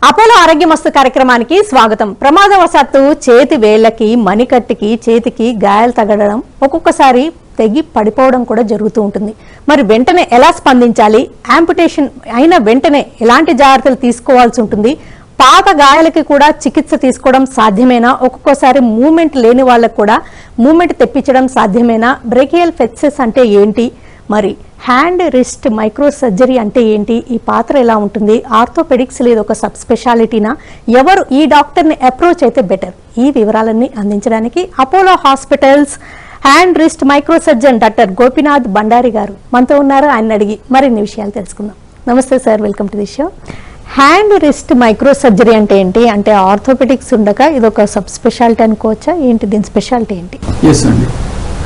Apollo ఆరోగ్యమస్తు కార్యక్రమానికి స్వాగతం. ప్రమాదవశాత్తు చేతి వేళ్లకి, మణికట్టుకి, చేతికి గాయాలు తగలడం, ఒక్కొక్కసారి తెగి పడిపోవడం కూడా జరుగుతూ ఉంటుంది. మరి వెంటనే ఎలా స్పందించాలి? యాంపుటేషన్ అయిన వెంటనే ఎలాంటి జాగ్రత్తలు తీసుకోవాల్సి ఉంటుంది? పాత గాయాలకి కూడా చికిత్స తీసుకోవడం సాధ్యమేనా? ఒక్కొక్కసారి మూమెంట్ లేని వాళ్ళకు కూడా మూమెంట్ తెప్పించడం సాధ్యమేనా? బ్రేకియల్ ఫెక్సెస్ అంటే ఏంటి? మరి హ్యాండ్ రిస్ట్ మైక్రో సర్జరీ అంటే ఏంటి? ఈ పాత్ర ఎలా ఉంటుంది? ఆర్థోపెడిక్స్ లేదా ఒక సబ్ స్పెషాలిటీనా? ఎవరు ఈ డాక్టర్ని అప్రోచ్ అయితే బెటర్? ఈ వివరాలన్నీ అందించడానికి Apollo hospitals hand wrist micro surgeon doctor Gopinath Bandari గారు మనతో ఉన్నారు. ఆయన అడిగి మరిన్ని విషయాలు తెలుసుకుందాం. నమస్తే sir, welcome to the show. Hand wrist micro surgery అంటే ఏంటి? అంటే ఆర్థోపెడిక్స్ ఉండగా ఇది ఒక సబ్ స్పెషాలిటీ అనుకోవచ్చా? ఏంటి దీని స్పెషాలిటీ ఏంటి? ఎస్ అండి,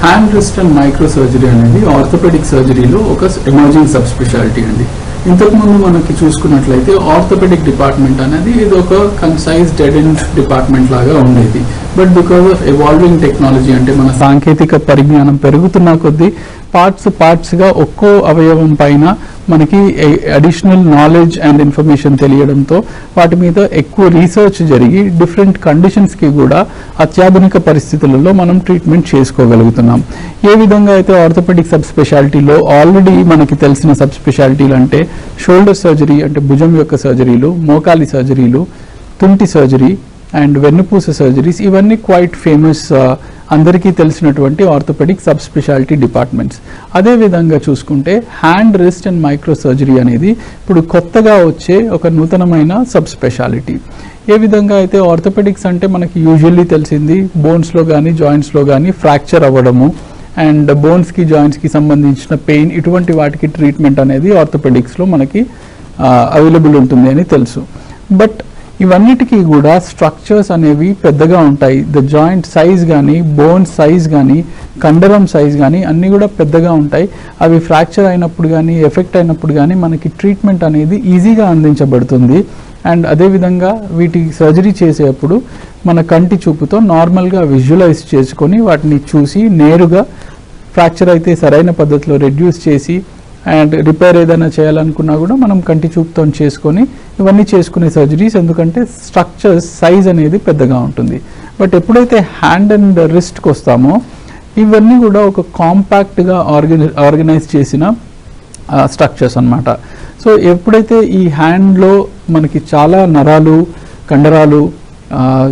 hand wrist and micro surgery అనేది ఆర్థోపెడిక్ సర్జరీలో ఒక ఎమర్జింగ్ సబ్ స్పెషాలిటీ అండి. ఇంతకుముందు మనకి చూసుకున్నట్లయితే ఆర్థోపెడిక్ డిపార్ట్మెంట్ అనేది ఇది ఒక కన్సైజ్ డెడ్ ఎండ్ డిపార్ట్మెంట్ లాగా ఉండేది. But because of evolving technology, అంటే మన సాంకేతిక పరిజ్ఞానం పెరుగుతున్న కొద్దీ పార్ట్స్గా ఒక్కో అవయవం పైన మనకి అడిషనల్ నాలెడ్జ్ అండ్ ఇన్ఫర్మేషన్ తెలియడంతో వాటి మీద ఎక్కువ రీసెర్చ్ జరిగి డిఫరెంట్ కండిషన్స్కి కూడా అత్యాధునిక పరిస్థితులలో మనం ట్రీట్మెంట్ చేసుకోగలుగుతున్నాం. ఏ విధంగా అయితే ఆర్థోపెడిక్ సబ్ స్పెషాలిటీలో ఆల్రెడీ మనకి తెలిసిన సబ్ స్పెషాలిటీలు అంటే షోల్డర్ సర్జరీ అంటే భుజం యొక్క సర్జరీలు, మోకాలి సర్జరీలు, తుంటి సర్జరీ అండ్ వెన్నుపూస సర్జరీస్, ఇవన్నీ క్వైట్ ఫేమస్, అందరికీ తెలిసినటువంటి ఆర్థోపెడిక్ సబ్ స్పెషాలిటీ డిపార్ట్మెంట్స్. అదేవిధంగా చూసుకుంటే hand wrist and micro surgery అనేది ఇప్పుడు కొత్తగా వచ్చే ఒక నూతనమైన సబ్ స్పెషాలిటీ. ఏ విధంగా అయితే ఆర్థోపెడిక్స్ అంటే మనకి యూజువల్లీ తెలిసింది బోన్స్లో కానీ జాయింట్స్లో కానీ ఫ్రాక్చర్ అవ్వడము అండ్ బోన్స్కి జాయింట్స్కి సంబంధించిన పెయిన్, ఇటువంటి వాటికి ట్రీట్మెంట్ అనేది ఆర్థోపెడిక్స్లో మనకి అవైలబుల్ ఉంటుంది అని తెలుసు. బట్ ఇవన్నిటికీ కూడా స్ట్రక్చర్స్ అనేవి పెద్దగా ఉంటాయి. ద జాయింట్ సైజ్ కానీ, బోన్ సైజ్ కానీ, కండరం సైజ్ కానీ అన్నీ కూడా పెద్దగా ఉంటాయి. అవి ఫ్రాక్చర్ అయినప్పుడు కానీ, ఎఫెక్ట్ అయినప్పుడు కానీ మనకి ట్రీట్మెంట్ అనేది ఈజీగా అందించబడుతుంది. అండ్ అదేవిధంగా వీటి సర్జరీ చేసేటప్పుడు మన కంటి చూపుతో నార్మల్గా విజువలైజ్ చేసుకొని వాటిని చూసి నేరుగా ఫ్రాక్చర్ అయితే సరైన పద్ధతిలో రెడ్యూస్ చేసి అండ్ రిపేర్ ఏదైనా చేయాలనుకున్నా కూడా మనం కంటి చూపుతో చేసుకొని ఇవన్నీ చేసుకునే సర్జరీస్. ఎందుకంటే స్ట్రక్చర్స్ సైజ్ అనేది పెద్దగా ఉంటుంది. బట్ ఎప్పుడైతే హ్యాండ్ అండ్ రిస్ట్కి వస్తామో ఇవన్నీ కూడా ఒక కాంపాక్ట్గా ఆర్గనైజ్ చేసిన స్ట్రక్చర్స్ అన్నమాట. సో ఎప్పుడైతే ఈ హ్యాండ్లో మనకి చాలా నరాలు, కండరాలు,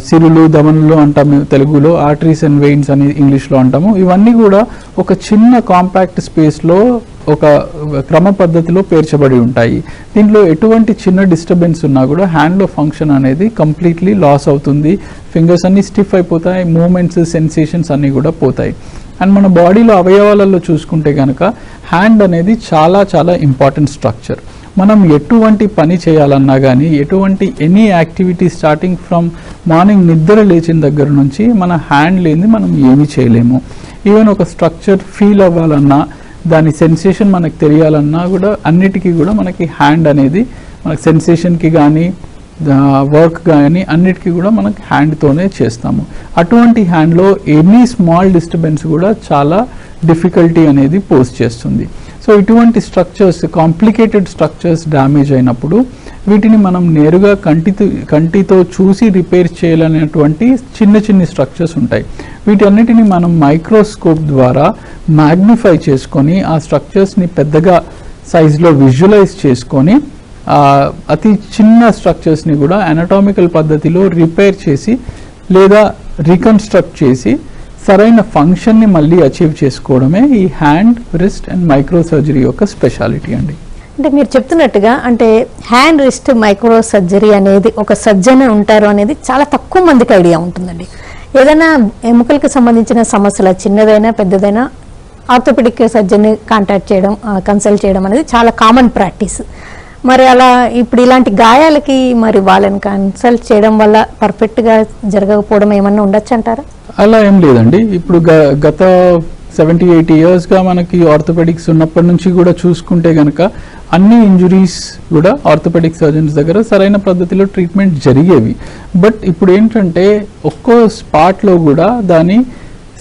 సిరులు, ధమనులు అంటాము తెలుగులో, ఆర్టరీస్ అండ్ వెయిన్స్ అని ఇంగ్లీష్లో అంటాము, ఇవన్నీ కూడా ఒక చిన్న కాంపాక్ట్ స్పేస్లో ఒక క్రమ పద్ధతిలో పేర్చబడి ఉంటాయి. దీంట్లో ఎటువంటి చిన్న డిస్టర్బెన్స్ ఉన్నా కూడా హ్యాండ్లో ఫంక్షన్ అనేది కంప్లీట్లీ లాస్ అవుతుంది. ఫింగర్స్ అన్నీ స్టిఫ్ అయిపోతాయి, మూమెంట్స్, సెన్సేషన్స్ అన్నీ కూడా పోతాయి. అండ్ మన బాడీలో అవయవాలలో చూసుకుంటే కనుక హ్యాండ్ అనేది చాలా చాలా ఇంపార్టెంట్ స్ట్రక్చర్. మనం ఎటువంటి పని చేయాలన్నా కానీ, ఎటువంటి any activity starting from morning నిద్ర లేచిన దగ్గర నుంచి మన హ్యాండ్ లేనిది మనం ఏమీ చేయలేము. ఈవెన్ ఒక స్ట్రక్చర్ ఫీల్ అవ్వాలన్నా, దాని సెన్సేషన్ మనకు తెలియాలన్నా కూడా అన్నిటికీ కూడా మనకి హ్యాండ్ అనేది మనకి సెన్సేషన్కి కానీ వర్క్ కానీ అన్నిటికీ కూడా మనకి హ్యాండ్తోనే చేస్తాము. అటువంటి హ్యాండ్లో ఎనీ స్మాల్ డిస్టర్బెన్స్ కూడా చాలా డిఫికల్టీ అనేది పోస్ట్ చేస్తుంది. సో ఇటువంటి స్ట్రక్చర్స్, కాంప్లికేటెడ్ స్ట్రక్చర్స్ డ్యామేజ్ అయినప్పుడు వీటిని మనం నేరుగా కంటితో చూసి రిపేర్ చేయాలనేటువంటి చిన్న చిన్న స్ట్రక్చర్స్ ఉంటాయి. వీటన్నిటిని మనం మైక్రోస్కోప్ ద్వారా మ్యాగ్నిఫై చేసుకొని ఆ స్ట్రక్చర్స్ని పెద్దగా సైజులో విజువలైజ్ చేసుకొని అతి చిన్న స్ట్రక్చర్స్ని కూడా అనటామికల్ పద్ధతిలో రిపేర్ చేసి లేదా రీకన్స్ట్రక్ట్ చేసి సరైన ఫంక్షన్ని మళ్ళీ అచీవ్ చేసుకోవడమే ఈ hand, wrist and micro surgery యొక్క స్పెషాలిటీ అండి. అంటే మీరు చెప్తున్నట్టుగా అంటే హ్యాండ్ రిస్ట్ మైక్రో సర్జరీ అనేది ఒక సర్జన్ ఉంటారు అనేది చాలా తక్కువ మందికి ఐడియా ఉంటుందండి. ఏదైనా ఎముకలకు సంబంధించిన సమస్యల చిన్నదైనా పెద్దదైనా ఆర్థోపెడిక్ సర్జన్ని కన్సల్ట్ చేయడం అనేది చాలా కామన్ ప్రాక్టీస్. మరి అలా ఇప్పుడు ఇలాంటి గాయాలకి మరి వాళ్ళని కన్సల్ట్ చేయడం వల్ల పర్ఫెక్ట్గా జరగకపోవడం ఏమన్నా ఉండొచ్చు అంటారా? అలా ఏం లేదండి. ఇప్పుడు గత 70-80 ఇయర్స్గా మనకి ఆర్థోపెడిక్స్ ఉన్నప్పటి నుంచి కూడా చూసుకుంటే కనుక అన్ని ఇంజురీస్ కూడా ఆర్థోపెడిక్ సర్జన్స్ దగ్గర సరైన పద్ధతిలో ట్రీట్మెంట్ జరిగేవి. బట్ ఇప్పుడు ఏంటంటే ఒక్కో స్పాట్లో కూడా దాని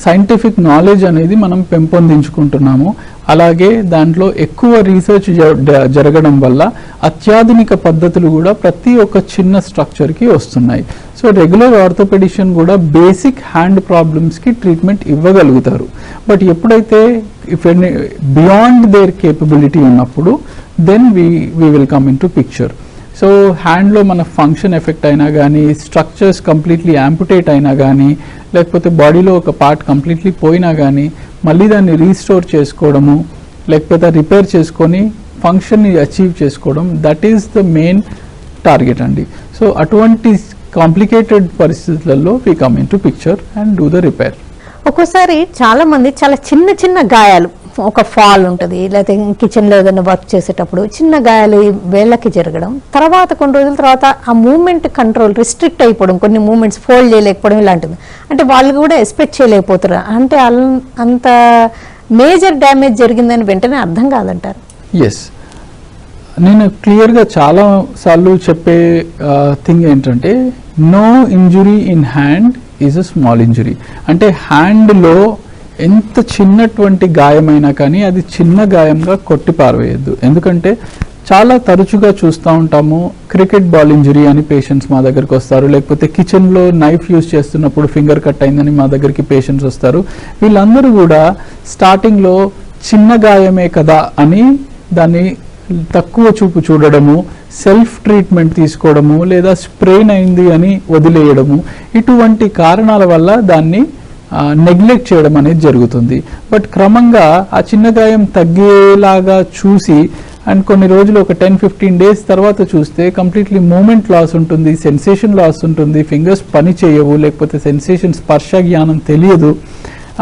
సైంటిఫిక్ నాలెడ్జ్ అనేది మనం పెంపొందించుకుంటున్నాము. అలాగే దాంట్లో ఎక్కువ రీసెర్చ్ జరగడం వల్ల అత్యాధునిక పద్ధతులు కూడా ప్రతి ఒక్క చిన్న స్ట్రక్చర్కి వస్తున్నాయి. సో రెగ్యులర్ ఆర్థోపెడిషియన్ కూడా బేసిక్ హ్యాండ్ ప్రాబ్లమ్స్కి ట్రీట్మెంట్ ఇవ్వగలుగుతారు. బట్ ఎప్పుడైతే బియాండ్ దేర్ కేపబిలిటీ ఉన్నప్పుడు then we will come into picture. So హ్యాండ్లో మన ఫంక్షన్ ఎఫెక్ట్ అయినా కానీ, స్ట్రక్చర్స్ కంప్లీట్లీ యాంపుటేట్ అయినా కానీ, లేకపోతే బాడీలో ఒక పార్ట్ కంప్లీట్లీ పోయినా కానీ మళ్ళీ దాన్ని రీస్టోర్ చేసుకోవడము, లేకపోతే రిపేర్ చేసుకొని ఫంక్షన్ని అచీవ్ చేసుకోవడం, that is the main target అండి. సో అటువంటి కాంప్లికేటెడ్ పరిస్థితులలో we come into picture and do the repair. ఒక్కోసారి చాలా మంది చాలా చిన్న చిన్న గాయాలు, ఒక ఫాల్ ఉంటుంది, లేకపోతే కిచెన్లో ఏదైనా వర్క్ చేసేటప్పుడు చిన్న గాయాలు వేళ్ళకి జరగడం, తర్వాత కొన్ని రోజుల తర్వాత ఆ మూమెంట్ కంట్రోల్ రిస్ట్రిక్ట్ అయిపోవడం, కొన్ని మూమెంట్స్ ఫోల్డ్ చేయలేకపోవడం ఇలాంటివి, అంటే వాళ్ళు కూడా ఎక్స్పెక్ట్ చేయలేకపోతారు. అంటే అంత మేజర్ డ్యామేజ్ జరిగిందని వెంటనే అర్థం కాదంటారు. ఎస్, నేను క్లియర్గా చాలా సార్లు చెప్పే థింగ్ ఏంటంటే no injury in hand is a small injury. అంటే హ్యాండ్లో ఎంత చిన్నటువంటి గాయమైనా కానీ అది చిన్న గాయంగా కొట్టి పారవేయద్దు. ఎందుకంటే చాలా తరచుగా చూస్తూ ఉంటాము, క్రికెట్ బాల్ ఇంజురీ అని పేషెంట్స్ మా దగ్గరికి వస్తారు, లేకపోతే కిచెన్లో నైఫ్ యూజ్ చేస్తున్నప్పుడు ఫింగర్ కట్ అయిందని మా దగ్గరికి పేషెంట్స్ వస్తారు. వీళ్ళందరూ కూడా స్టార్టింగ్లో చిన్న గాయమే కదా అని దాన్ని తక్కువ చూపు చూడడము, సెల్ఫ్ ట్రీట్మెంట్ తీసుకోవడము, లేదా స్ప్రెయిన్ అయింది అని వదిలేయడము, ఇటువంటి కారణాల వల్ల దాన్ని నెగ్లెక్ట్ చేయడం అనేది జరుగుతుంది. బట్ క్రమంగా ఆ చిన్న గాయం తగ్గేలాగా చూసి అండ్ కొన్ని రోజులు ఒక 10-15 డేస్ తర్వాత చూస్తే కంప్లీట్లీ మూమెంట్ లాస్ ఉంటుంది, సెన్సేషన్ లాస్ ఉంటుంది, ఫింగర్స్ పని చేయవు, లేకపోతే సెన్సేషన్ స్పర్శ జ్ఞానం తెలియదు,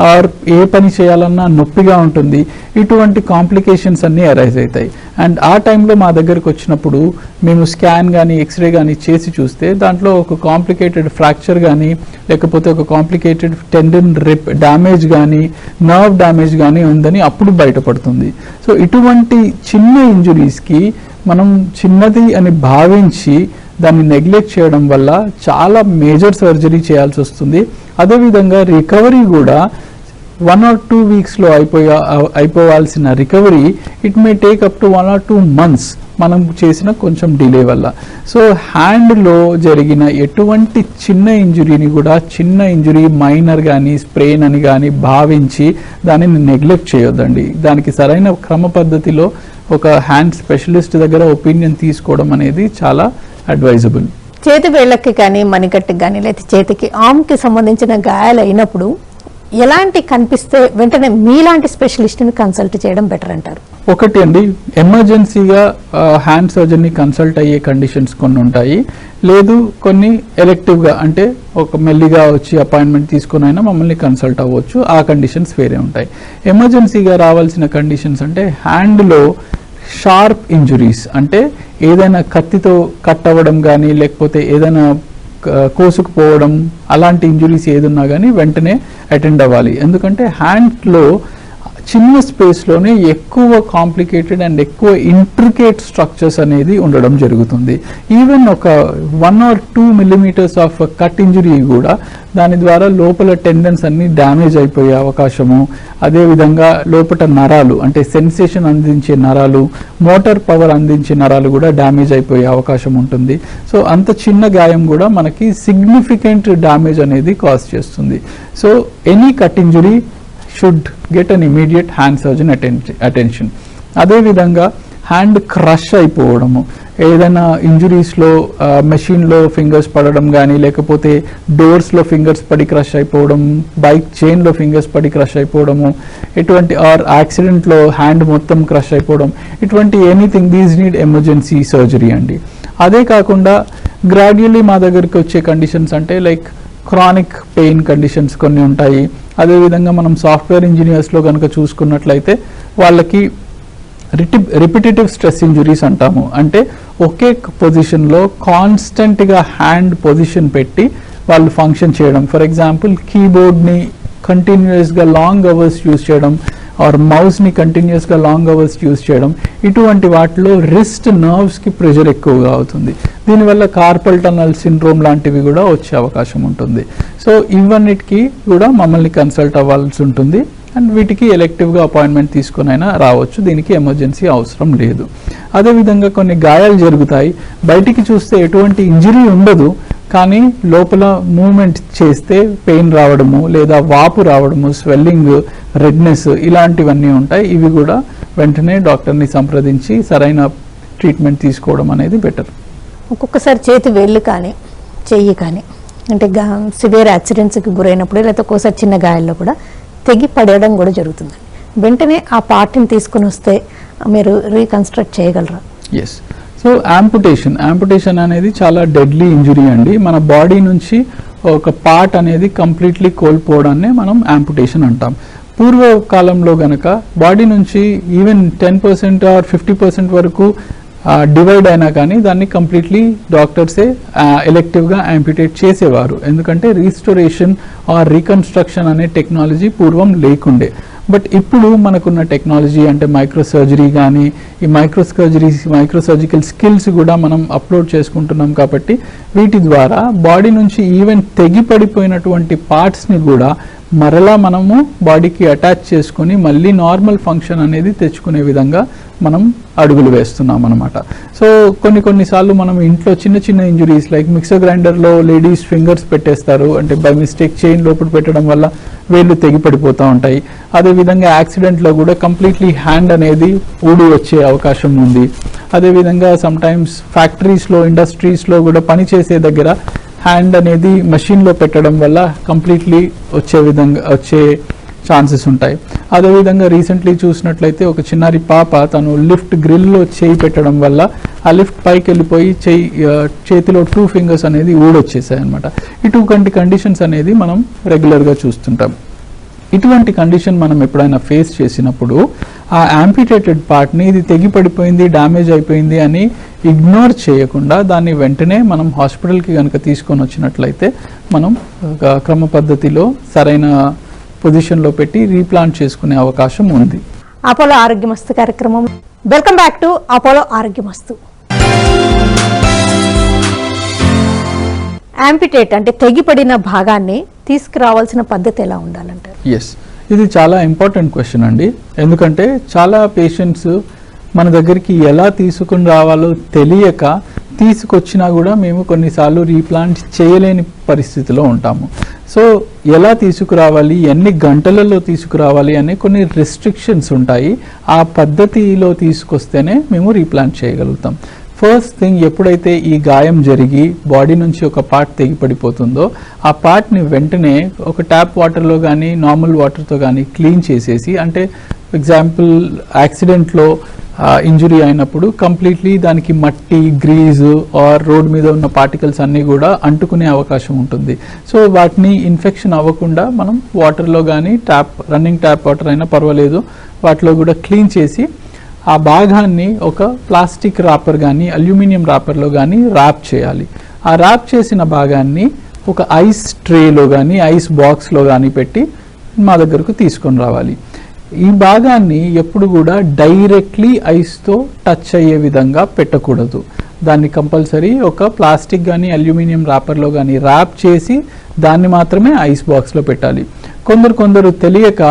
ఆర్ ఏ పని చేయాలన్నా నొప్పిగా ఉంటుంది. ఇటువంటి కాంప్లికేషన్స్ అన్నీ అరైజ్ అవుతాయి. అండ్ ఆ టైంలో మా దగ్గరకు వచ్చినప్పుడు మేము స్కాన్ కానీ ఎక్స్రే కానీ చేసి చూస్తే దాంట్లో ఒక కాంప్లికేటెడ్ ఫ్రాక్చర్ కానీ, లేకపోతే ఒక కాంప్లికేటెడ్ టెండన్ డ్యామేజ్ కానీ, నర్వ్ డ్యామేజ్ కానీ ఉందని అప్పుడు బయటపడుతుంది. సో ఇటువంటి చిన్న ఇంజురీస్కి మనం చిన్నది అని భావించి దాన్ని నెగ్లెక్ట్ చేయడం వల్ల చాలా మేజర్ సర్జరీ చేయాల్సి వస్తుంది. అదేవిధంగా రికవరీ కూడా 1 or 2 వీక్స్లో అయిపోవాల్సిన recovery it may take up to 1 or 2 months మనం చేసిన కొంచెం డిలే వల్ల. సో హ్యాండ్లో జరిగిన ఎటువంటి చిన్న ఇంజురీని కూడా చిన్న ఇంజురీ, మైనర్ కానీ స్ప్రెయిన్ అని కానీ భావించి దానిని నెగ్లెక్ట్ చేయొద్దండి. దానికి సరైన క్రమ పద్ధతిలో ఒక హ్యాండ్ స్పెషలిస్ట్ దగ్గర ఒపీనియన్ తీసుకోవడం అనేది చాలా అడ్వైజబుల్. చేతి వేళ్ళకి కానీ, మణికట్టుకి కానీ, లేదా చేతికి ఆర్మ్కి సంబంధించిన గాయాలు అయినప్పుడు ఎలాంటి కనిపిస్తే వెంటనే మీలాంటి స్పెషలిస్ట్ని కన్సల్ట్ చేయడం బెటర్ అంటారు? ఒకటి అండి, ఎమర్జెన్సీగా హ్యాండ్ సర్జరీని కన్సల్ట్ అయ్యే కండిషన్స్ కొన్ని ఉంటాయి, లేదు కొన్ని ఎలెక్టివ్గా అంటే ఒక మెల్లిగా వచ్చి అపాయింట్మెంట్ తీసుకుని అయినా మమ్మల్ని కన్సల్ట్ అవ్వచ్చు. ఆ కండిషన్స్ వేరే ఉంటాయి. ఎమర్జెన్సీగా రావాల్సిన కండిషన్స్ అంటే హ్యాండ్లో షార్ప్ ఇంజురీస్, అంటే ఏదైనా కత్తితో కట్ అవ్వడం కానీ, లేకపోతే ఏదైనా కోసుకుపోవడం, అలాంటి ఇంజురీస్ ఏదున్నా కానీ వెంటనే అటెండ్ అవ్వాలి. ఎందుకంటే హ్యాండ్లో చిన్న స్పేస్లోనే ఎక్కువ కాంప్లికేటెడ్ అండ్ ఎక్కువ ఇంట్రికేట్ స్ట్రక్చర్స్ అనేది ఉండడం జరుగుతుంది. ఈవెన్ ఒక 1 or 2 millimeters of cut injury కూడా దాని ద్వారా లోపల టెండన్స్ అన్ని డ్యామేజ్ అయిపోయే అవకాశము, అదేవిధంగా లోపల నరాలు అంటే సెన్సేషన్ అందించే నరాలు, మోటార్ పవర్ అందించే నరాలు కూడా డ్యామేజ్ అయిపోయే అవకాశం ఉంటుంది. సో అంత చిన్న గాయం కూడా మనకి సిగ్నిఫికెంట్ డ్యామేజ్ అనేది కాజ్ చేస్తుంది. So any cut injury should get an immediate hand surgeon attention. అదేవిధంగా హ్యాండ్ క్రష్ అయిపోవడము, ఏదైనా ఇంజురీస్లో మెషిన్లో ఫింగర్స్ పడడం కానీ, లేకపోతే డోర్స్లో ఫింగర్స్ పడి క్రష్ అయిపోవడం, బైక్ చైన్లో ఫింగర్స్ పడి క్రష్ అయిపోవడము, ఇటువంటి ఆర్ యాక్సిడెంట్లో హ్యాండ్ మొత్తం క్రష్ అయిపోవడం, ఇటువంటి anything these need emergency surgery అండి. అదే కాకుండా గ్రాడ్యువల్లీ మా దగ్గరికి వచ్చే కండిషన్స్ అంటే లైక్ క్రానిక్ పెయిన్ కండిషన్స్ కొన్ని ఉంటాయి. అదేవిధంగా మనం సాఫ్ట్వేర్ ఇంజనీర్స్లో కనుక చూసుకున్నట్లయితే వాళ్ళకి రిపిటేటివ్ స్ట్రెస్ ఇంజురీస్ అంటాము. అంటే ఒకే పొజిషన్లో కాన్స్టెంట్గా హ్యాండ్ పొజిషన్ పెట్టి వాళ్ళు ఫంక్షన్ చేయడం. ఫర్ ఎగ్జాంపుల్ కీబోర్డ్ని కంటిన్యూస్గా లాంగ్ అవర్స్ యూజ్ చేయడం, ఆర్ మౌస్ని కంటిన్యూస్గా లాంగ్ అవర్స్ యూజ్ చేయడం, ఇటువంటి వాటిలో రిస్ట్ నర్వ్స్కి ప్రెషర్ ఎక్కువగా అవుతుంది. దీనివల్ల కార్పల్ టనల్ సిండ్రోమ్ లాంటివి కూడా వచ్చే అవకాశం ఉంటుంది. సో ఇవన్నిటికీ కూడా మమ్మల్ని కన్సల్ట్ అవ్వాల్సి ఉంటుంది అండ్ వీటికి ఎలెక్టివ్గా అపాయింట్మెంట్ తీసుకునైనా రావచ్చు. దీనికి ఎమర్జెన్సీ అవసరం లేదు. అదేవిధంగా కొన్ని గాయాలు జరుగుతాయి, బయటికి చూస్తే ఎటువంటి ఇంజరీ ఉండదు, కానీ లోపల మూమెంట్ చేస్తే పెయిన్ రావడము లేదా వాపు రావడము, స్వెల్లింగ్, రెడ్నెస్ ఇలాంటివన్నీ ఉంటాయి. ఇవి కూడా వెంటనే డాక్టర్ని సంప్రదించి సరైన ట్రీట్మెంట్ తీసుకోవడం అనేది బెటర్. ఒక్కొక్కసారి చేతి వేళ్ళు కానీ చెయ్యి కానీ అంటే సివియర్ యాక్సిడెంట్స్కి గురైనప్పుడు లేకపోతే ఒక్కోసారి చిన్న గాయాల్లో కూడా తెగి పడేయడం కూడా జరుగుతుంది. వెంటనే ఆ పార్ట్ని తీసుకుని వస్తే మీరు రీకన్స్ట్రక్ట్ చేయగలరా? ఎస్. సో యాంపుటేషన్ అనేది చాలా డెడ్లీ ఇంజురీ అండి. మన బాడీ నుంచి ఒక పార్ట్ అనేది కంప్లీట్లీ కోల్పోవడాన్ని మనం యాంపుటేషన్ అంటాం. పూర్వకాలంలో గనక బాడీ నుంచి ఈవెన్ 10% ఆర్ 50% వరకు డివైడ్ అయినా కానీ దాన్ని కంప్లీట్లీ డాక్టర్సే ఎలెక్టివ్గా యాంప్యుటేట్ చేసేవారు. ఎందుకంటే రీస్టోరేషన్ ఆర్ రీకన్స్ట్రక్షన్ అనే టెక్నాలజీ పూర్వం లేకుండే. బట్ ఇప్పుడు మనకున్న టెక్నాలజీ అంటే మైక్రో సర్జరీ కానీ ఈ మైక్రోసర్జికల్ స్కిల్స్ కూడా మనం అప్లోడ్ చేసుకుంటున్నాం కాబట్టి వీటి ద్వారా బాడీ నుంచి ఈవెన్ తెగి పడిపోయినటువంటి పార్ట్స్ని కూడా మరలా మనము బాడీకి అటాచ్ చేసుకుని మళ్ళీ నార్మల్ ఫంక్షన్ అనేది తెచ్చుకునే విధంగా మనం అడుగులు వేస్తున్నాం అనమాట. సో కొన్నిసార్లు మనం ఇంట్లో చిన్న ఇంజురీస్ లైక్ మిక్సర్ గ్రైండర్లో లేడీస్ ఫింగర్స్ పెట్టేస్తారు, అంటే బై మిస్టేక్ చైన్ లోపల పెట్టడం వల్ల వేళ్ళు తెగి పడిపోతూ ఉంటాయి. అదేవిధంగా యాక్సిడెంట్లో కూడా కంప్లీట్లీ హ్యాండ్ అనేది ఊడి వచ్చే అవకాశం ఉంది. అదేవిధంగా సమ్టైమ్స్ ఫ్యాక్టరీస్లో, ఇండస్ట్రీస్లో కూడా పనిచేసే దగ్గర హ్యాండ్ అనేది మెషిన్లో పెట్టడం వల్ల కంప్లీట్లీ వచ్చే ఛాన్సెస్ ఉంటాయి. అదేవిధంగా రీసెంట్లీ చూసినట్లయితే ఒక చిన్నారి పాప తను లిఫ్ట్ గ్రిల్లో చేయి పెట్టడం వల్ల ఆ లిఫ్ట్ పైకి వెళ్ళిపోయి చేతిలో 2 ఫింగర్స్ అనేది ఊడొచ్చేసాయి అనమాట. ఇటువంటి కండిషన్స్ అనేది మనం రెగ్యులర్గా చూస్తుంటాం. ఇటువంటి కండిషన్ మనం ఎప్పుడైనా ఫేస్ చేసినప్పుడు ఆ యాంపిటేటెడ్ పార్ట్ని ఇది తెగి పడిపోయింది, డ్యామేజ్ అయిపోయింది అని ఇగ్నోర్ చేయకుండా దాన్ని వెంటనే మనం హాస్పిటల్కి కనుక తీసుకొని వచ్చినట్లయితే మనం క్రమ పద్ధతిలో సరైన పొజిషన్లో పెట్టి రీప్లాంట్ చేసుకునే అవకాశం ఉంది. అపోలో ఆరోగ్యమస్తు కార్యక్రమం. Welcome back to Apollo Arogyamastu. Amputate అంటే తెగిపడిన భాగాన్ని తీసుకురావాల్సిన పద్ధతి ఎలా ఉండాలంటే? ఎస్, ఇది చాలా ఇంపార్టెంట్ క్వశ్చన్ అండి. ఎందుకంటే చాలా పేషెంట్స్ మన దగ్గరికి ఎలా తీసుకుని రావాలో తెలియక తీసుకొచ్చినా కూడా మేము కొన్నిసార్లు రీప్లాంట్ చేయలేని పరిస్థితిలో ఉంటాము. సో ఎలా తీసుకురావాలి, ఎన్ని గంటలలో తీసుకురావాలి అనే కొన్ని రెస్ట్రిక్షన్స్ ఉంటాయి. ఆ పద్ధతిలో తీసుకొస్తేనే మేము రీప్లాంట్ చేయగలుగుతాం. ఫస్ట్ థింగ్, ఎప్పుడైతే ఈ గాయం జరిగి బాడీ నుంచి ఒక పార్ట్ తెగిపడిపోతుందో ఆ పార్ట్ని వెంటనే ఒక ట్యాప్ వాటర్లో కానీ నార్మల్ వాటర్తో కానీ క్లీన్ చేసేసి, అంటే ఎగ్జాంపుల్ యాక్సిడెంట్లో ఇంజురీ అయినప్పుడు కంప్లీట్లీ దానికి మట్టి, గ్రీజు ఆర్ రోడ్ మీద ఉన్న పార్టికల్స్ అన్నీ కూడా అంటుకునే అవకాశం ఉంటుంది. సో వాటిని ఇన్ఫెక్షన్ అవ్వకుండా మనం వాటర్లో కానీ రన్నింగ్ ట్యాప్ వాటర్ అయినా పర్వాలేదు, వాటిలో కూడా క్లీన్ చేసి ఆ భాగాన్ని ఒక ప్లాస్టిక్ రాపర్ కానీ అల్యూమినియం రాపర్లో కానీ ర్యాప్ చేయాలి. ఆ ర్యాప్ చేసిన భాగాన్ని ఒక ఐస్ ట్రేలో కానీ ఐస్ బాక్స్లో కానీ పెట్టి మా దగ్గరకు తీసుకొని రావాలి. ఈ భాగాన్ని ఎప్పుడు కూడా డైరెక్ట్లీ ఐస్తో టచ్ అయ్యే విధంగా పెట్టకూడదు. దాన్ని కంపల్సరీ ఒక ప్లాస్టిక్ కానీ అల్యూమినియం రాపర్లో కానీ ర్యాప్ చేసి దాన్ని మాత్రమే ఐస్ బాక్స్లో పెట్టాలి. కొందరు తెలియక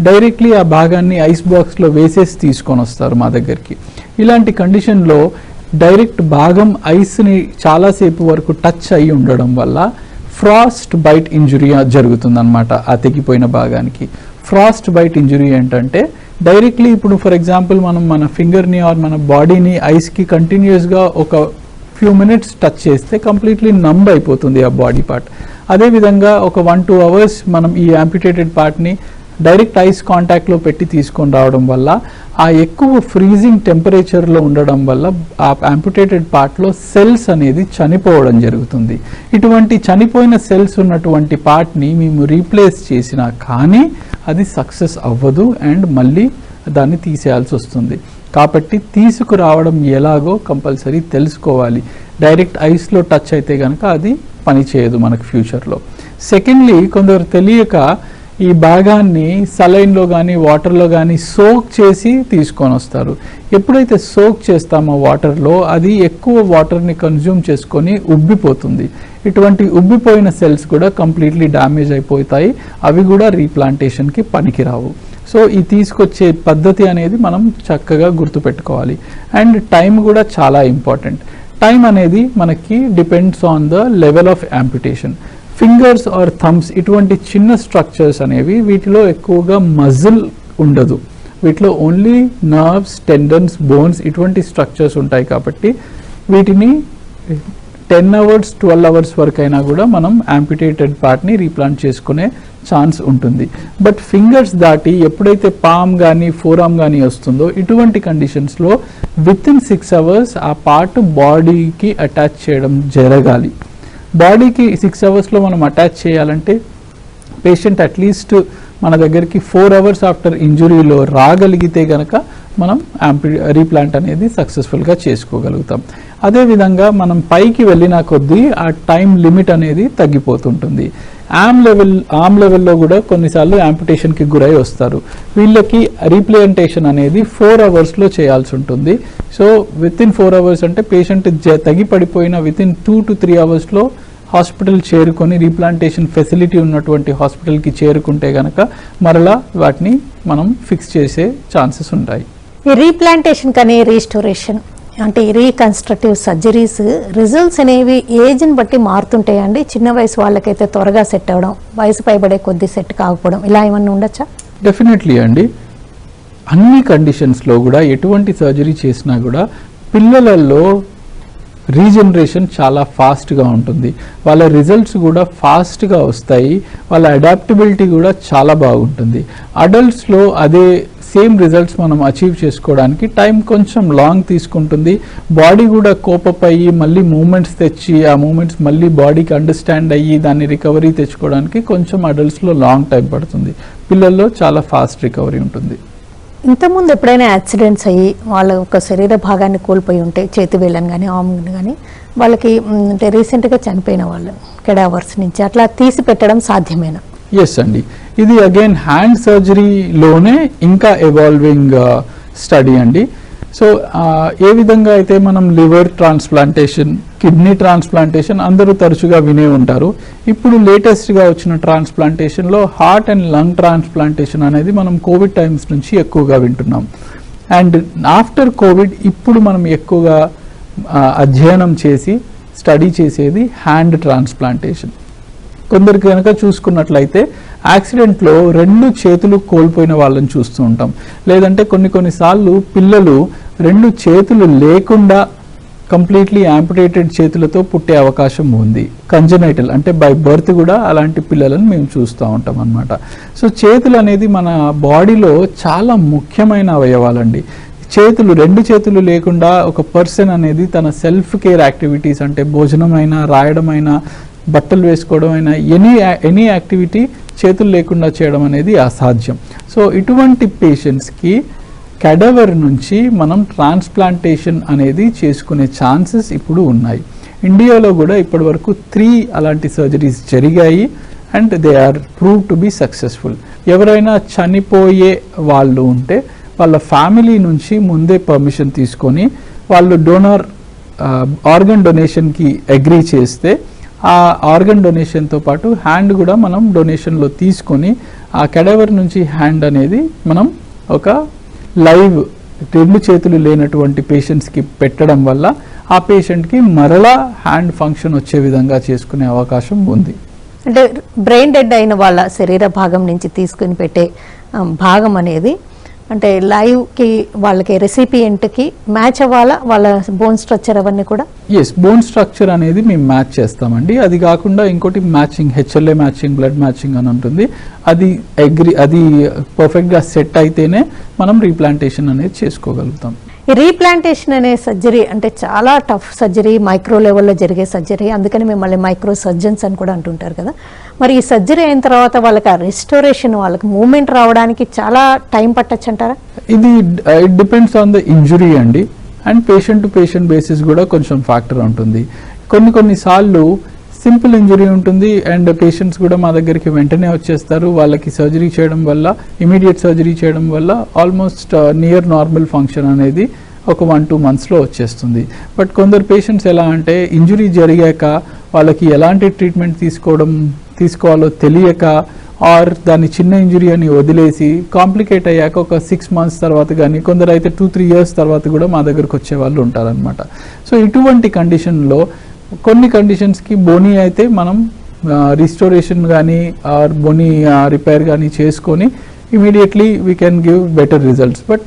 డైరెక్ట్లీ ఆ భాగాన్ని ఐస్ బాక్స్లో వేసేసి తీసుకొని వస్తారు మా దగ్గరికి. ఇలాంటి కండిషన్లో డైరెక్ట్ భాగం ఐస్ని చాలాసేపు వరకు టచ్ అయ్యి ఉండడం వల్ల ఫ్రాస్ట్ బైట్ ఇంజురీ జరుగుతుందన్నమాట. ఆ తెగిపోయిన భాగానికి ఫ్రాస్ట్ బైట్ ఇంజురీ ఏంటంటే డైరెక్ట్లీ ఇప్పుడు ఫర్ ఎగ్జాంపుల్ మనం మన ఫింగర్ని ఆర్ మన బాడీని ఐస్కి కంటిన్యూస్గా ఒక ఫ్యూ మినిట్స్ టచ్ చేస్తే కంప్లీట్లీ నంబ్ అయిపోతుంది ఆ బాడీ పార్ట్. అదేవిధంగా ఒక 1-2 అవర్స్ మనం ఈ యాంపిటేటెడ్ పార్ట్ని డైరెక్ట్ ఐస్ కాంటాక్ట్లో పెట్టి తీసుకొని రావడం వల్ల ఆ ఎక్కువ ఫ్రీజింగ్ టెంపరేచర్లో ఉండడం వల్ల ఆ యాంపిటేటెడ్ పార్ట్లో సెల్స్ అనేది చనిపోవడం జరుగుతుంది. ఇటువంటి చనిపోయిన సెల్స్ ఉన్నటువంటి పార్ట్ని మేము రీప్లేస్ చేసినా కానీ అది సక్సెస్ అవ్వదు అండ్ మళ్ళీ దాన్ని తీసేయాల్సి వస్తుంది. కాబట్టి తీసుకురావడం ఎలాగో కంపల్సరీ తెలుసుకోవాలి. డైరెక్ట్ ఐస్లో టచ్ అయితే కనుక అది పనిచేయదు మనకు ఫ్యూచర్లో. సెకండ్లీ, కొందరు తెలియక ఈ భాగాన్ని సలైన్లో కానీ వాటర్లో కానీ సోక్ చేసి తీసుకొని వస్తారు. ఎప్పుడైతే సోక్ చేస్తామో వాటర్లో, అది ఎక్కువ వాటర్ని కన్జ్యూమ్ చేసుకొని ఉబ్బిపోతుంది. ఇటువంటి ఉబ్బిపోయిన సెల్స్ కూడా కంప్లీట్లీ డ్యామేజ్ అయిపోతాయి, అవి కూడా రీప్లాంటేషన్కి పనికిరావు. సో ఈ తీసుకొచ్చే పద్ధతి అనేది మనం చక్కగా గుర్తుపెట్టుకోవాలి. అండ్ టైం కూడా చాలా ఇంపార్టెంట్. టైం అనేది మనకి depends on the level of amputation. Fingers or thumbs ఇటువంటి చిన్న స్ట్రక్చర్స్ అనేవి, వీటిలో ఎక్కువగా మజిల్ ఉండదు, వీటిలో ఓన్లీ నర్వ్స్, టెండన్స్, బోన్స్ ఇటువంటి స్ట్రక్చర్స్ ఉంటాయి. కాబట్టి వీటిని 10 hours 12 hours వరకు అయినా కూడా మనం యాంపిటేటెడ్ పార్ట్ని రీప్లాంట్ చేసుకునే ఛాన్స్ ఉంటుంది. బట్ ఫింగర్స్ దాటి ఎప్పుడైతే పామ్ కానీ ఫోరామ్ కానీ వస్తుందో, ఇటువంటి కండిషన్స్లో విత్ ఇన్ 6 hours ఆ పార్ట్ బాడీకి అటాచ్ చేయడం జరగాలి. బాడీకి 6 hours మనం అటాచ్ చేయాలంటే పేషెంట్ అట్లీస్ట్ మన దగ్గరికి 4 hours ఆఫ్టర్ ఇంజురీలో రాగలిగితే కనుక మనం రీప్లాంట్ అనేది సక్సెస్ఫుల్గా చేసుకోగలుగుతాం. అదేవిధంగా మనం పైకి వెళ్ళిన కొద్దీ ఆ టైం లిమిట్ అనేది తగ్గిపోతుంటుంది. ఆర్మ్ లెవెల్లో కూడా కొన్నిసార్లు యాంపిటేషన్కి గురై వస్తారు. వీళ్ళకి రీప్లాంటేషన్ అనేది 4 hours చేయాల్సి ఉంటుంది. సో విత్ ఇన్ 4 hours అంటే పేషెంట్ తగ్గి పడిపోయిన with in 2 to 3 hours hospital చేరుకొని రీప్లాంటేషన్ ఫెసిలిటీ ఉన్నటువంటి హాస్పిటల్కి చేరుకుంటే కనుక మరలా వాటిని మనం ఫిక్స్ చేసే ఛాన్సెస్ ఉంటాయి. ఈ రీప్లాంటేషన్ కానీ రీస్టోరేషన్ అంటే రీకన్స్ట్రక్టివ్ సర్జరీస్ రిజల్ట్స్ అనేవి ఏజ్ని బట్టి మారుతుంటాయండి. చిన్న వయసు వాళ్ళకైతే త్వరగా సెట్ అవ్వడం, వయసు పైబడే కొద్ది సెట్ కాకపోవడం, ఇలా ఏమన్నా ఉండొచ్చా? డెఫినెట్లీ అండి. అన్ని కండిషన్స్లో కూడా ఎటువంటి సర్జరీ చేసినా కూడా పిల్లలలో రీజనరేషన్ చాలా ఫాస్ట్గా ఉంటుంది, వాళ్ళ రిజల్ట్స్ కూడా ఫాస్ట్గా వస్తాయి, వాళ్ళ అడాప్టబిలిటీ కూడా చాలా బాగుంటుంది. అడల్ట్స్లో అదే సేమ్ రిజల్ట్స్ మనం అచీవ్ చేసుకోవడానికి టైం కొంచెం లాంగ్ తీసుకుంటుంది. బాడీ కూడా కోపప్ అయ్యి మళ్ళీ మూమెంట్స్ తెచ్చి ఆ మూమెంట్స్ మళ్ళీ బాడీకి అండర్స్టాండ్ అయ్యి దాన్ని రికవరీ తెచ్చుకోవడానికి కొంచెం అడల్ట్స్లో లాంగ్ టైం పడుతుంది. పిల్లల్లో చాలా ఫాస్ట్ రికవరీ ఉంటుంది. ఇంతకుముందు ఎప్పుడైనా యాక్సిడెంట్స్ అయ్యి వాళ్ళ ఒక శరీర భాగాన్ని కోల్పోయి ఉంటే, చేతి వేళ్ళని కానీ ఆర్మ్ని కానీ, వాళ్ళకి అంటే రీసెంట్గా చనిపోయిన వాళ్ళు కెడావర్స్ నుంచి అట్లా తీసి పెట్టడం సాధ్యమేనా? ఎస్ అండి, ఇది అగైన్ హ్యాండ్ సర్జరీలోనే ఇంకా ఎవాల్వింగ్ స్టడీ అండి. సో ఏ విధంగా అయితే మనం లివర్ ట్రాన్స్ప్లాంటేషన్, కిడ్నీ ట్రాన్స్ప్లాంటేషన్ అందరూ తరచుగా వినే ఉంటారు. ఇప్పుడు లేటెస్ట్గా వచ్చిన ట్రాన్స్ప్లాంటేషన్లో హార్ట్ అండ్ లంగ్ ట్రాన్స్ప్లాంటేషన్ అనేది మనం కోవిడ్ టైమ్స్ నుంచి ఎక్కువగా వింటున్నాం. అండ్ ఆఫ్టర్ కోవిడ్ ఇప్పుడు మనం ఎక్కువగా అధ్యయనం చేసి స్టడీ చేసేది హ్యాండ్ ట్రాన్స్ప్లాంటేషన్. కొందరికి కనుక చూసుకున్నట్లయితే యాక్సిడెంట్లో 2 చేతులు కోల్పోయిన వాళ్ళని చూస్తూ ఉంటాం. లేదంటే కొన్నిసార్లు పిల్లలు 2 చేతులు లేకుండా కంప్లీట్లీ యాంపిటేటెడ్ చేతులతో పుట్టే అవకాశం ఉంది. కంజనైటల్ అంటే బై బర్త్ కూడా అలాంటి పిల్లలను మేము చూస్తూ ఉంటాం అన్నమాట. సో చేతులు అనేది మన బాడీలో చాలా ముఖ్యమైన అవయవాలండి. చేతులు 2 చేతులు లేకుండా ఒక పర్సన్ అనేది తన సెల్ఫ్ కేర్ యాక్టివిటీస్ అంటే భోజనమైనా, రాయడమైనా, బట్టలు వేసుకోవడం అయినా, ఎనీ యాక్టివిటీ చేతులు లేకుండా చేయడం అనేది అసాధ్యం. సో ఇటువంటి పేషెంట్స్కి కెడవర్ నుంచి మనం ట్రాన్స్ప్లాంటేషన్ అనేది చేసుకునే ఛాన్సెస్ ఇప్పుడు ఉన్నాయి. ఇండియాలో కూడా ఇప్పటి వరకు 3 అలాంటి సర్జరీస్ జరిగాయి and they are prove to be successful. ఎవరైనా చనిపోయే వాళ్ళు ఉంటే వాళ్ళ ఫ్యామిలీ నుంచి ముందే పర్మిషన్ తీసుకొని వాళ్ళు డోనర్ ఆర్గన్ డొనేషన్కి అగ్రీ చేస్తే ఆ ఆర్గన్ డొనేషన్తో పాటు హ్యాండ్ కూడా మనం డొనేషన్లో తీసుకొని ఆ కెడవర్ నుంచి హ్యాండ్ అనేది మనం ఒక లైవ్ 2 చేతులు లేనటువంటి పేషెంట్స్కి పెట్టడం వల్ల ఆ పేషెంట్కి మరలా హ్యాండ్ ఫంక్షన్ వచ్చే విధంగా చేసుకునే అవకాశం ఉంది. అంటే బ్రెయిన్ డెడ్ అయిన వాళ్ళ శరీర భాగం నుంచి తీసుకుని పెట్టే భాగం అనేది అంటే లైవ్కి వాళ్ళకి రెసిపియంట్కి మ్యాచ్ అవ్వాలా, వాళ్ళ బోన్ స్ట్రక్చర్ అవన్నీ కూడా? ఎస్, బోన్ స్ట్రక్చర్ అనేది మేము మ్యాచ్ చేస్తామండి. అది కాకుండా ఇంకోటి matching, HLA matching, blood matching అని ఉంటుంది. అది పర్ఫెక్ట్గా సెట్ అయితేనే మనం రీప్లాంటేషన్ అనేది చేసుకోగలుగుతాం. ఈ రీప్లాంటేషన్ అనే సర్జరీ అంటే చాలా టఫ్ సర్జరీ, మైక్రో లెవెల్లో జరిగే సర్జరీ, అందుకని మిమ్మల్ని మైక్రో సర్జన్స్ అని కూడా అంటుంటారు కదా. మరి ఈ సర్జరీ అయిన తర్వాత వాళ్ళకి ఆ రెస్టోరేషన్, వాళ్ళకి మూమెంట్ రావడానికి చాలా టైం పట్టచ్చు అంటారా? ఇది it depends on the injury అండి, and patient to patient basis కూడా కొంచెం ఫ్యాక్టర్ ఉంటుంది. కొన్నిసార్లు సింపుల్ ఇంజురీ ఉంటుంది అండ్ పేషెంట్స్ కూడా మా దగ్గరికి వెంటనే వచ్చేస్తారు. వాళ్ళకి సర్జరీ చేయడం వల్ల, ఇమీడియట్ సర్జరీ చేయడం వల్ల ఆల్మోస్ట్ నియర్ నార్మల్ ఫంక్షన్ అనేది ఒక 1-2 monthsలో వచ్చేస్తుంది. బట్ కొందరు పేషెంట్స్ ఎలా అంటే ఇంజురీ జరిగాక వాళ్ళకి ఎలాంటి ట్రీట్మెంట్ తీసుకోవాలో తెలియక ఆర్ దాని చిన్న ఇంజురీ అని వదిలేసి కాంప్లికేట్ అయ్యాక ఒక 6 months తర్వాత కానీ, కొందరు అయితే 2-3 years తర్వాత కూడా మా దగ్గరకు వచ్చే వాళ్ళు ఉంటారనమాట. సో ఇటువంటి కండిషన్లో కొన్ని కండిషన్స్కి బోనీ అయితే మనం రిస్టోరేషన్ కానీ ఆర్ బోనీ రిపేర్ కానీ చేసుకొని immediately we can give better results. But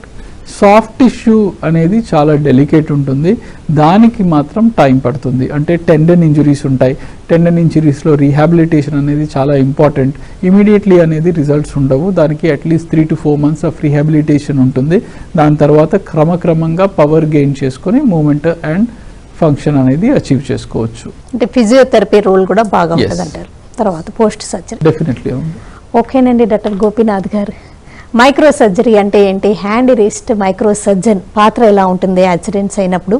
soft tissue అనేది చాలా డెలికేట్ ఉంటుంది, దానికి మాత్రం టైం పడుతుంది. అంటే టెండన్ ఇంజురీస్ ఉంటాయి, టెండన్ ఇంజురీస్లో రీహాబిలిటేషన్ అనేది చాలా ఇంపార్టెంట్. ఇమీడియట్లీ అనేది రిజల్ట్స్ ఉండవు, దానికి at least 3 to 4 months of rehabilitation ఉంటుంది. దాని తర్వాత క్రమక్రమంగా పవర్ గెయిన్ చేసుకొని మూమెంట్ అండ్ ఫంక్షన్ అనేది అచీవ్ చేసుకోవచ్చు. అంటే ఫిజియోథెరపీ రోల్ కూడా బాగా ఉంటుంది అంటారు తర్వాత పోస్ట్ సర్జరీ. డెఫినెట్లీ ఉంది. ఓకేనండి డాక్టర్ గోపీనాథ్ గారు, మైక్రో సర్జరీ అంటే ఏంటి, హ్యాండ్ రిస్ట్ మైక్రో సర్జన్ పాత్ర ఎలా ఉంటుంది యాక్సిడెంట్స్ అయినప్పుడు,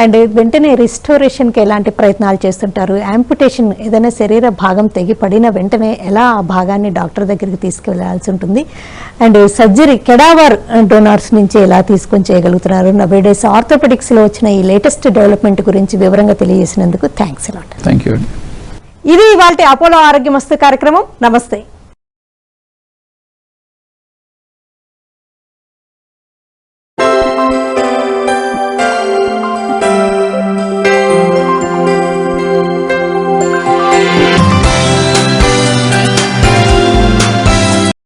అండ్ వెంటనే రిస్టోరేషన్కి ఎలాంటి ప్రయత్నాలు చేస్తుంటారు, యాంపుటేషన్ ఏదైనా శరీర భాగం తెగి పడిన వెంటనే ఎలా ఆ భాగాన్ని డాక్టర్ దగ్గరికి తీసుకువెళ్లాల్సి ఉంటుంది, అండ్ సర్జరీ కెడావర్ డోనార్స్ నుంచి ఎలా తీసుకొని చేయగలుగుతున్నారు, నవేడేస్ ఆర్థోపెడిక్స్లో వచ్చిన ఈ లేటెస్ట్ డెవలప్మెంట్ గురించి వివరంగా తెలియజేసినందుకు థ్యాంక్స్ అలాట్. Thank you. ఇది ఇవాల్టి అపోలో ఆరోగ్యమస్తు కార్యక్రమం. నమస్తే.